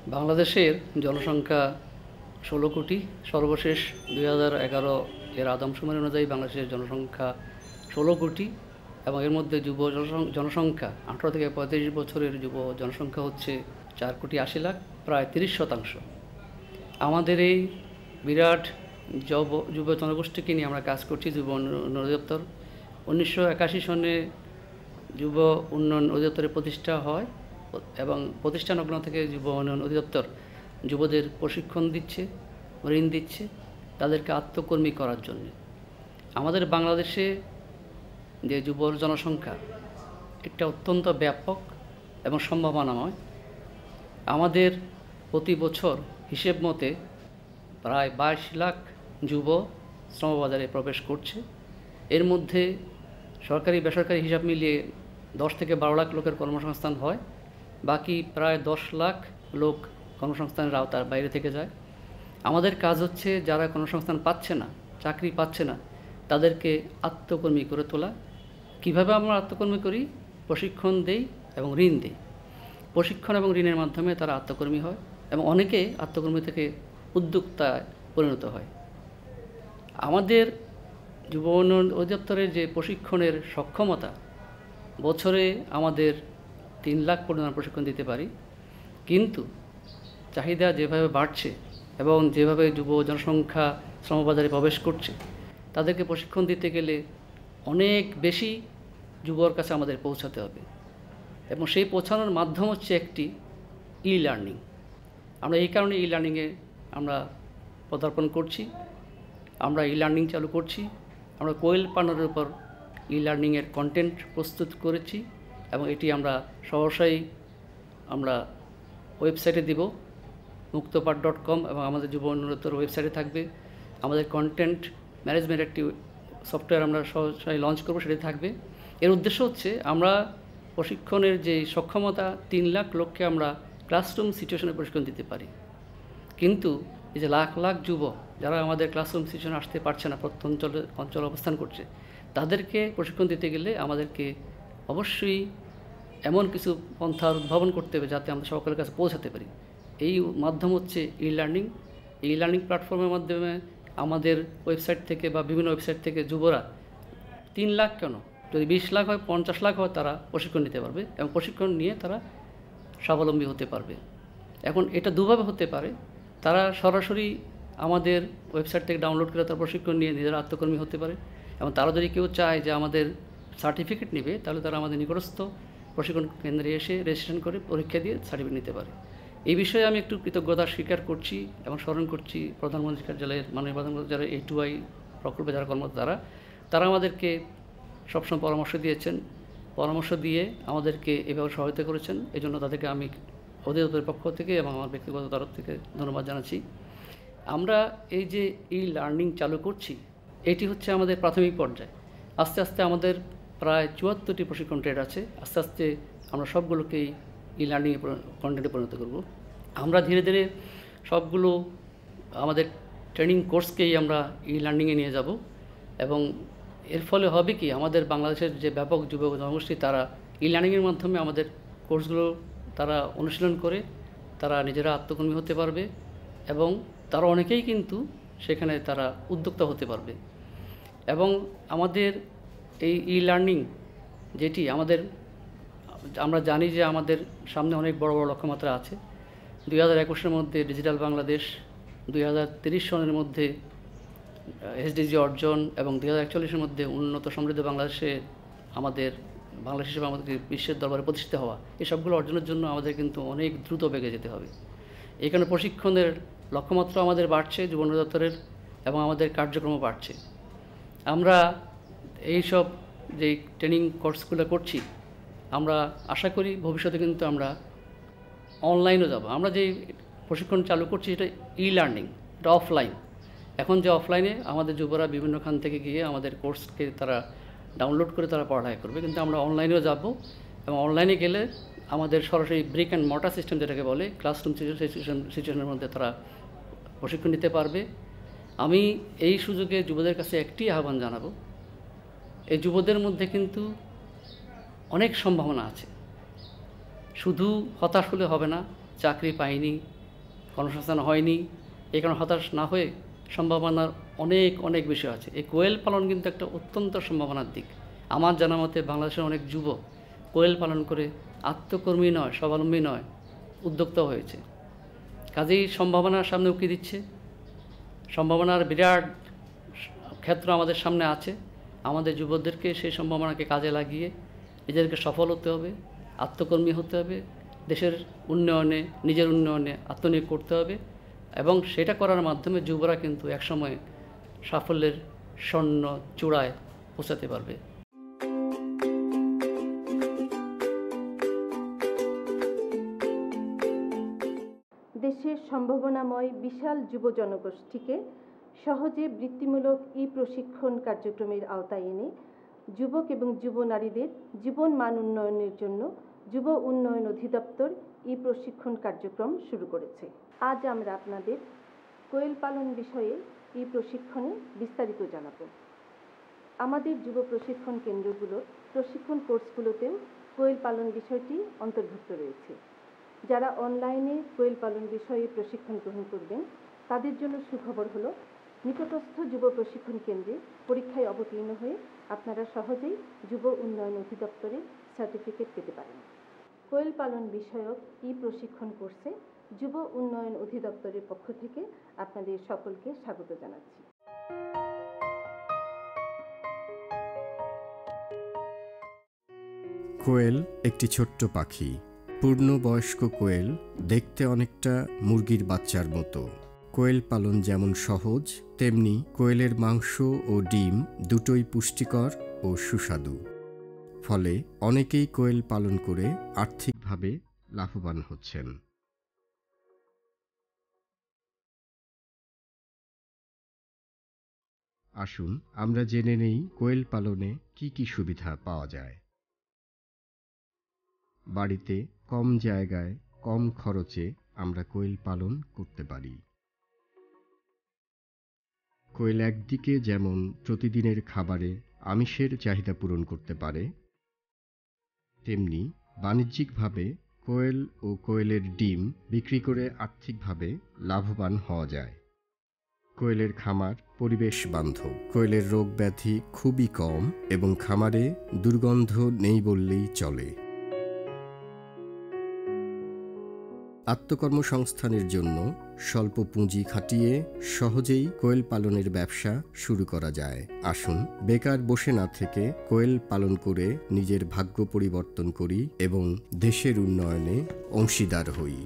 বাংলাদেশের জনসংখ্যা ১৬ কোটি। সর্বশেষ ২০১১ এর আদমশুমারি অনুযায়ী বাংলাদেশের জনসংখ্যা ১৬ কোটি এবং এর মধ্যে যুব জনসংখ্যা ১৮ থেকে ৩৫ বছরের যুব জনসংখ্যা হচ্ছে ৪,৮০,০০,০০০, প্রায় ৩০%। আমাদের এই বিরাট যুব জনগোষ্ঠীকে নিয়ে আমরা কাজ করছি। যুব উন্নয়ন অধিদপ্তর ১৯৮১ সনে যুব উন্নয়ন অধিদপ্তরের প্রতিষ্ঠা হয় এবং প্রতিষ্ঠা লগ্ন থেকে যুব উন্নয়ন অধিদপ্তর যুবদের প্রশিক্ষণ দিচ্ছে, ঋণ দিচ্ছে তাদেরকে আত্মকর্মী করার জন্য। আমাদের বাংলাদেশে যে যুব জনসংখ্যা এটা অত্যন্ত ব্যাপক এবং সম্ভাবনাময়। আমাদের প্রতি বছর হিসেব মতে প্রায় ২২ লাখ যুব শ্রমবাজারে প্রবেশ করছে। এর মধ্যে সরকারি বেসরকারি হিসাব মিলিয়ে ১০ থেকে ১২ লাখ লোকের কর্মসংস্থান হয়, বাকি প্রায় ১০ লাখ লোক কর্মসংস্থানের আওতার বাইরে থেকে যায়। আমাদের কাজ হচ্ছে যারা কর্মসংস্থান পাচ্ছে না, চাকরি পাচ্ছে না, তাদেরকে আত্মকর্মী করে তোলা। কিভাবে আমরা আত্মকর্মী করি? প্রশিক্ষণ দেই এবং ঋণ দেই। প্রশিক্ষণ এবং ঋণের মাধ্যমে তারা আত্মকর্মী হয় এবং অনেকে আত্মকর্মী থেকে উদ্যোক্তায় পরিণত হয়। আমাদের যুব উন্নয়ন অধিদপ্তরের যে প্রশিক্ষণের সক্ষমতা, বছরে আমাদের ৩ লাখ পর্যন্ত প্রশিক্ষণ দিতে পারি। কিন্তু চাহিদা যেভাবে বাড়ছে এবং যেভাবে যুব জনসংখ্যা শ্রমবাজারে প্রবেশ করছে, তাদেরকে প্রশিক্ষণ দিতে গেলে অনেক বেশি যুবর কাছে আমাদের পৌঁছাতে হবে এবং সেই পৌঁছানোর মাধ্যম হচ্ছে একটি ই-লার্নিং। আমরা এই কারণে ই-লার্নিংয়ে আমরা পদার্পণ করছি। আমরা ই-লার্নিং চালু করছি। আমরা কোয়েল পার্টনারের উপর ই-লার্নিংয়ের কন্টেন্ট প্রস্তুত করেছি এবং এটি আমরা সহসাই আমরা ওয়েবসাইটে দিব, muktopad.com, এবং আমাদের যুব উন্নয়ন ওয়েবসাইটে থাকবে। আমাদের কন্টেন্ট ম্যানেজমেন্ট একটি সফটওয়্যার আমরা সহসাই লঞ্চ করবো, সেটি থাকবে। এর উদ্দেশ্য হচ্ছে আমরা প্রশিক্ষণের যে সক্ষমতা ৩ লাখ লোককে আমরা ক্লাসরুম সিচুয়েশনে প্রশিক্ষণ দিতে পারি। কিন্তু এই যে লাখ লাখ যুব যারা আমাদের ক্লাসরুম সিচুয়েশনে আসতে পারছে না, অঞ্চলে অবস্থান করছে, তাদেরকে প্রশিক্ষণ দিতে গেলে আমাদেরকে অবশ্যই এমন কিছু পন্থার উদ্ভাবন করতে হবে যাতে আমরা সকলের কাছে পৌঁছাতে পারি। এই মাধ্যম হচ্ছে ই-লার্নিং। এই লার্নিং প্ল্যাটফর্মের মাধ্যমে আমাদের ওয়েবসাইট থেকে বা বিভিন্ন ওয়েবসাইট থেকে যুবরা ৩ লাখ কেন, যদি ২০ লাখ হয়, ৫০ লাখ হয়, তারা প্রশিক্ষণ নিতে পারবে এবং প্রশিক্ষণ নিয়ে তারা স্বাবলম্বী হতে পারবে। এখন এটা দুভাবে হতে পারে। তারা সরাসরি আমাদের ওয়েবসাইট থেকে ডাউনলোড করে তারা প্রশিক্ষণ নিয়ে নিজেরা আত্মকর্মী হতে পারে এবং তারা যদি কেউ চায় যে আমাদের সার্টিফিকেট নেবে, তাহলে তারা আমাদের নিকটস্থ প্রশিক্ষণ কেন্দ্রে এসে রেজিস্ট্রেশন করে পরীক্ষা দিয়ে সার্টিফিকেট নিতে পারে। এই বিষয়ে আমি একটু কৃতজ্ঞতা স্বীকার করছি এবং স্মরণ করছি প্রধানমন্ত্রী কার্যালয়ের মাননীয় প্রধানমন্ত্রী যারা A2I প্রকল্পে যারা কর্মরত, তারা আমাদেরকে সবসময় পরামর্শ দিয়েছেন, পরামর্শ দিয়ে আমাদেরকে এভাবে সহায়তা করেছেন। এই জন্য তাদেরকে আমি অধিদপ্তরের পক্ষ থেকে এবং আমার ব্যক্তিগত তরফ থেকে ধন্যবাদ জানাচ্ছি। আমরা এই যে ই-লার্নিং চালু করছি, এটি হচ্ছে আমাদের প্রাথমিক পর্যায়ে। আস্তে আস্তে আমাদের প্রায় ৭৪টি প্রশিক্ষণ ট্রেড আছে। আস্তে আস্তে আমরা সবগুলোকেই ই-লার্নিং কন্টেন্টে পরিণত করব। আমরা ধীরে ধীরে সবগুলো আমাদের ট্রেনিং কোর্সকেই আমরা ই-লার্নিংয়ে নিয়ে যাব এবং এর ফলে হবে কি, আমাদের বাংলাদেশের যে ব্যাপক যুব জনগোষ্ঠী, তারা ই-লার্নিংয়ের মাধ্যমে আমাদের কোর্সগুলো তারা অনুশীলন করে তারা নিজেরা আত্মকর্মী হতে পারবে এবং তারা অনেকেই কিন্তু সেখানে তারা উদ্যোক্তা হতে পারবে। এবং আমাদের এই ই-লার্নিং যেটি আমরা জানি যে আমাদের সামনে অনেক বড় বড় লক্ষ্যমাত্রা আছে। 2021-এর মধ্যে ডিজিটাল বাংলাদেশ, 2030 সনের মধ্যে SDG অর্জন এবং 2041-এর মধ্যে উন্নত সমৃদ্ধ বাংলাদেশে বাংলাদেশ হিসেবে আমাদেরকে বিশ্বের দরবারে প্রতিষ্ঠিত হওয়া, এই সবগুলো অর্জনের জন্য আমাদের কিন্তু অনেক দ্রুত বেগে যেতে হবে। এই কারণে প্রশিক্ষণের লক্ষ্যমাত্রা আমাদের বাড়ছে, যুব উন্নয়ন দপ্তরের, এবং আমাদের কার্যক্রমও বাড়ছে। আমরা এইসব যে ট্রেনিং কোর্সগুলো করছি, আমরা আশা করি ভবিষ্যতে কিন্তু আমরা অনলাইনও যাব। আমরা যে প্রশিক্ষণ চালু করছি এটা ই-লার্নিং, এটা অফলাইন। এখন যে অফলাইনে আমাদের যুবরা বিভিন্নখান থেকে গিয়ে আমাদের কোর্সকে তারা ডাউনলোড করে তারা পড়ালেখা করবে, কিন্তু আমরা অনলাইনেও যাব এবং অনলাইনে গেলে আমাদের সরাসরি ব্রিক অ্যান্ড মর্টার সিস্টেম যেটাকে বলে, ক্লাসরুম সিচুয়েশনের মধ্যে তারা প্রশিক্ষণ নিতে পারবে। আমি এই সুযোগে যুবদের কাছে একটি আহ্বান জানাবো, এই যুবদের মধ্যে কিন্তু অনেক সম্ভাবনা আছে। শুধু হতাশ হলে হবে না, চাকরি পাইনি, কর্মসংস্থান হয়নি, এই কারণে হতাশ না হয়ে সম্ভাবনার অনেক অনেক বিষয় আছে। এই কোয়েল পালন কিন্তু একটা অত্যন্ত সম্ভাবনার দিক। আমার জানা মতে বাংলাদেশের অনেক যুবক কোয়েল পালন করে আত্মকর্মী নয়, স্বাবলম্বী নয়, উদ্যোক্তা হয়েছে। কাজেই সম্ভাবনার সামনে উকি দিচ্ছে। সম্ভাবনার বিরাট ক্ষেত্র আমাদের সামনে আছে। আমাদের যুবকদেরকে সেই সম্ভাবনাকে কাজে লাগিয়ে নিজেদেরকে সফল হতে হবে, আত্মকর্মী হতে হবে, দেশের উন্নয়নে, নিজের উন্নয়নে আত্মনিয়োগ করতে হবে এবং সেটা করার মাধ্যমে যুবরা কিন্তু একসময় সাফল্যের স্বর্ণ চূড়ায় পৌঁছাতে পারবে। দেশের সম্ভাবনাময় বিশাল যুব জনগোষ্ঠীকে সহজে বৃত্তিমূলক প্রশিক্ষণ কার্যক্রমের আওতায় এনে যুবক এবং যুব নারীদের জীবন মান উন্নয়নের জন্য যুব উন্নয়ন অধিদপ্তর প্রশিক্ষণ কার্যক্রম শুরু করেছে। আজ আমরা আপনাদের কোয়েল পালন বিষয়ে প্রশিক্ষণে বিস্তারিত জানাব। আমাদের যুব প্রশিক্ষণ কেন্দ্রগুলোর প্রশিক্ষণ কোর্সগুলোতেও কোয়েল পালন বিষয়টি অন্তর্ভুক্ত রয়েছে। যারা অনলাইনে কোয়েল পালন বিষয়ে প্রশিক্ষণ গ্রহণ করবেন তাদের জন্য সুখবর হলো, নিকটস্থ যুব প্রশিক্ষণ কেন্দ্রে পরীক্ষায় অবতীর্ণ হয়ে আপনারা সহজেই যুব উন্নয়ন অধিদপ্তরে সার্টিফিকেট পেতে পারেন। কোয়েল পালন বিষয়ক প্রশিক্ষণ কোর্সে যুব উন্নয়ন অধিদপ্তরের পক্ষ থেকে আপনাদের সকলকে স্বাগত জানাচ্ছি। কোয়েল একটি ছোট্ট পাখি। পূর্ণবয়স্ক কোয়েল দেখতে অনেকটা মুরগির বাচ্চার মতো। কোয়েল পালন যেমন সহজ, তেমনি কোয়েলের মাংস ও ডিম দুটোই পুষ্টিকর ও সুস্বাদু। ফলে অনেকেই কোয়েল পালন করে আর্থিকভাবে লাভবান হচ্ছেন। আসুন আমরা জেনে নেই কোয়েল পালনে কি কি সুবিধা পাওয়া যায়। বাড়িতে কম জায়গায় কম খরচে আমরা কোয়েল পালন করতে পারি। কোয়েল একদিকে যেমন প্রতিদিনের খাবারে আমিষের চাহিদা পূরণ করতে পারে, তেমনি বাণিজ্যিকভাবে কোয়েল ও কোয়েলের ডিম বিক্রি করে আর্থিকভাবে লাভবান হওয়া যায়। কোয়েলের খামার পরিবেশ বান্ধব। কোয়েলের রোগ ব্যাধি খুবই কম এবং খামারে দুর্গন্ধ নেই বললেই চলে। আত্মকর্মসংস্থানের জন্য স্বল্প পুঁজি খাটিয়ে সহজেই কোয়েল পালনের ব্যবসা শুরু করা যায়। আসুন বেকার বসে না থেকে কোয়েল পালন করে নিজের ভাগ্য পরিবর্তন করি এবং দেশের উন্নয়নে অংশীদার হই।